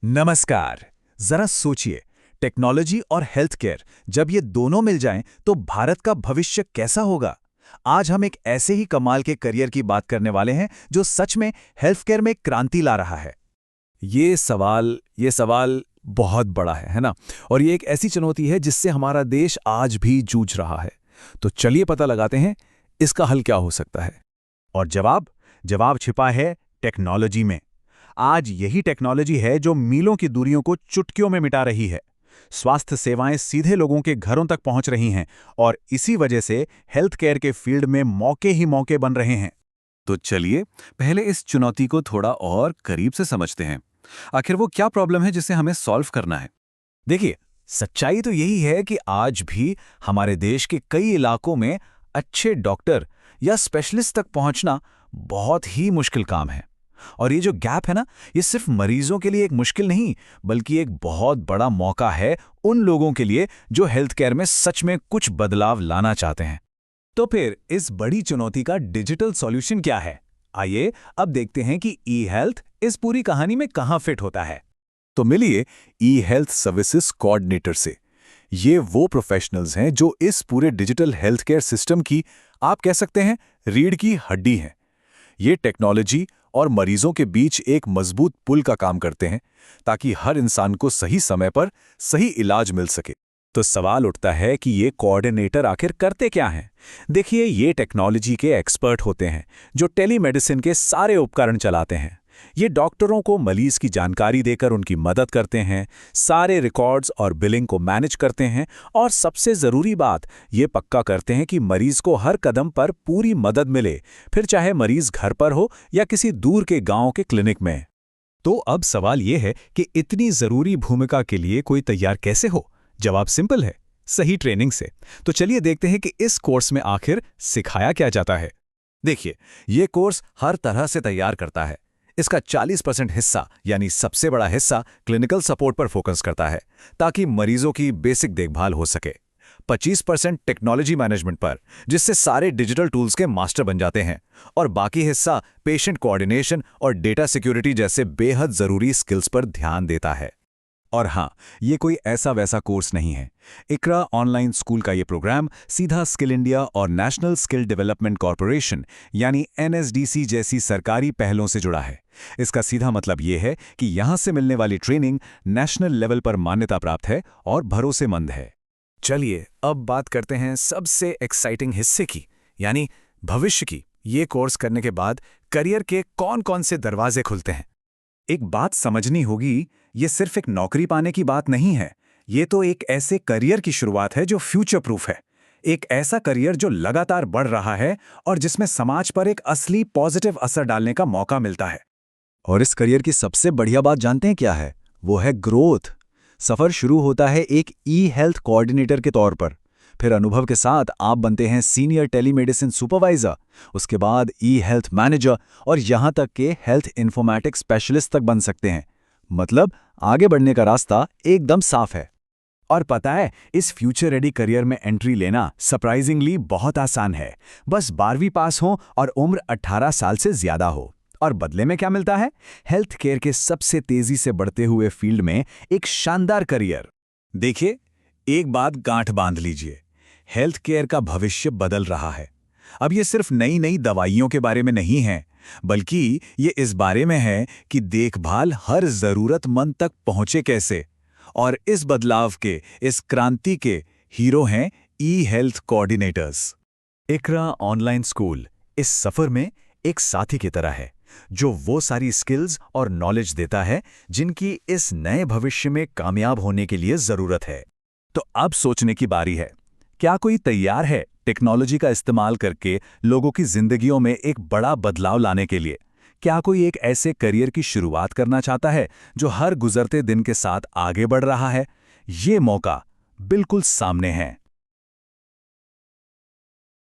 नमस्कार। जरा सोचिए, टेक्नोलॉजी और हेल्थ केयर जब ये दोनों मिल जाएं तो भारत का भविष्य कैसा होगा। आज हम एक ऐसे ही कमाल के करियर की बात करने वाले हैं जो सच में हेल्थ केयर में क्रांति ला रहा है। ये सवाल बहुत बड़ा है ना। और ये एक ऐसी चुनौती है जिससे हमारा देश आज भी जूझ रहा है। तो चलिए पता लगाते हैं इसका हल क्या हो सकता है। और जवाब छिपा है टेक्नोलॉजी में। आज यही टेक्नोलॉजी है जो मीलों की दूरियों को चुटकियों में मिटा रही है। स्वास्थ्य सेवाएं सीधे लोगों के घरों तक पहुंच रही हैं और इसी वजह से हेल्थ केयर के फील्ड में मौके ही मौके बन रहे हैं। तो चलिए पहले इस चुनौती को थोड़ा और करीब से समझते हैं। आखिर वो क्या प्रॉब्लम है जिसे हमें सॉल्व करना है। देखिए, सच्चाई तो यही है कि आज भी हमारे देश के कई इलाकों में अच्छे डॉक्टर या स्पेशलिस्ट तक पहुंचना बहुत ही मुश्किल काम है। और ये जो गैप है ना, ये सिर्फ मरीजों के लिए एक मुश्किल नहीं, बल्कि एक बहुत बड़ा मौका है उन लोगों के लिए जो हेल्थ केयर में सच में कुछ बदलाव लाना चाहते हैं। तो फिर इस बड़ी चुनौती का डिजिटल सॉल्यूशन क्या है? आइए अब देखते हैं कि ई हेल्थ इस पूरी कहानी में कहां फिट होता है। तो मिलिए ई हेल्थ सर्विसेज कोऑर्डिनेटर से। ये वो प्रोफेशनल्स हैं जो इस पूरे डिजिटल हेल्थ केयर सिस्टम की, आप कह सकते हैं, रीढ़ की हड्डी हैं। ये टेक्नोलॉजी और मरीजों के बीच एक मजबूत पुल का काम करते हैं ताकि हर इंसान को सही समय पर सही इलाज मिल सके। तो सवाल उठता है कि ये कोऑर्डिनेटर आखिर करते क्या हैं? देखिए, ये टेक्नोलॉजी के एक्सपर्ट होते हैं जो टेलीमेडिसिन के सारे उपकरण चलाते हैं। ये डॉक्टरों को मरीज की जानकारी देकर उनकी मदद करते हैं, सारे रिकॉर्ड्स और बिलिंग को मैनेज करते हैं और सबसे ज़रूरी बात, ये पक्का करते हैं कि मरीज को हर कदम पर पूरी मदद मिले, फिर चाहे मरीज घर पर हो या किसी दूर के गांव के क्लिनिक में। तो अब सवाल ये है कि इतनी ज़रूरी भूमिका के लिए कोई तैयार कैसे हो? जवाब सिंपल है, सही ट्रेनिंग से। तो चलिए देखते हैं कि इस कोर्स में आखिर सिखाया क्या जाता है। देखिए, ये कोर्स हर तरह से तैयार करता है। इसका 40% हिस्सा यानी सबसे बड़ा हिस्सा क्लिनिकल सपोर्ट पर फोकस करता है ताकि मरीजों की बेसिक देखभाल हो सके। 25% टेक्नोलॉजी मैनेजमेंट पर, जिससे सारे डिजिटल टूल्स के मास्टर बन जाते हैं। और बाकी हिस्सा पेशेंट कोऑर्डिनेशन और डेटा सिक्योरिटी जैसे बेहद ज़रूरी स्किल्स पर ध्यान देता है। और हाँ, ये कोई ऐसा वैसा कोर्स नहीं है। इकरा ऑनलाइन स्कूल का ये प्रोग्राम सीधा स्किल इंडिया और नेशनल स्किल डेवलपमेंट कॉरपोरेशन यानी एनएसडीसी जैसी सरकारी पहलों से जुड़ा है। इसका सीधा मतलब ये है कि यहाँ से मिलने वाली ट्रेनिंग नेशनल लेवल पर मान्यता प्राप्त है और भरोसेमंद है। चलिए अब बात करते हैं सबसे एक्साइटिंग हिस्से की, यानी भविष्य की। ये कोर्स करने के बाद करियर के कौन-कौन से दरवाजे खुलते हैं। एक बात समझनी होगी, ये सिर्फ एक नौकरी पाने की बात नहीं है। ये तो एक ऐसे करियर की शुरुआत है जो फ्यूचर प्रूफ है। एक ऐसा करियर जो लगातार बढ़ रहा है और जिसमें समाज पर एक असली पॉजिटिव असर डालने का मौका मिलता है। और इस करियर की सबसे बढ़िया बात जानते हैं क्या है? वो है ग्रोथ। सफर शुरू होता है एक ई हेल्थ कोऑर्डिनेटर के तौर पर। फिर अनुभव के साथ आप बनते हैं सीनियर टेलीमेडिसिन सुपरवाइजर, उसके बाद ई हेल्थ मैनेजर और यहां तक के हेल्थ इन्फॉर्मेटिक्स स्पेशलिस्ट तक बन सकते हैं। मतलब आगे बढ़ने का रास्ता एकदम साफ है। और पता है, इस फ्यूचर रेडी करियर में एंट्री लेना सरप्राइजिंगली बहुत आसान है। बस 12वीं पास हो और उम्र 18 साल से ज्यादा हो। और बदले में क्या मिलता है? हेल्थ केयर के सबसे तेजी से बढ़ते हुए फील्ड में एक शानदार करियर। देखिए, एक बात गांठ बांध लीजिए, हेल्थ केयर का भविष्य बदल रहा है। अब ये सिर्फ नई नई दवाइयों के बारे में नहीं है, बल्कि ये इस बारे में है कि देखभाल हर जरूरतमंद तक पहुंचे कैसे। और इस बदलाव के, इस क्रांति के हीरो हैं ई हेल्थ कोऑर्डिनेटर्स। इकरा ऑनलाइन स्कूल इस सफर में एक साथी की तरह है जो वो सारी स्किल्स और नॉलेज देता है जिनकी इस नए भविष्य में कामयाब होने के लिए जरूरत है। तो अब सोचने की बारी है, क्या कोई तैयार है टेक्नोलॉजी का इस्तेमाल करके लोगों की जिंदगियों में एक बड़ा बदलाव लाने के लिए? क्या कोई एक ऐसे करियर की शुरुआत करना चाहता है जो हर गुजरते दिन के साथ आगे बढ़ रहा है? ये मौका बिल्कुल सामने है।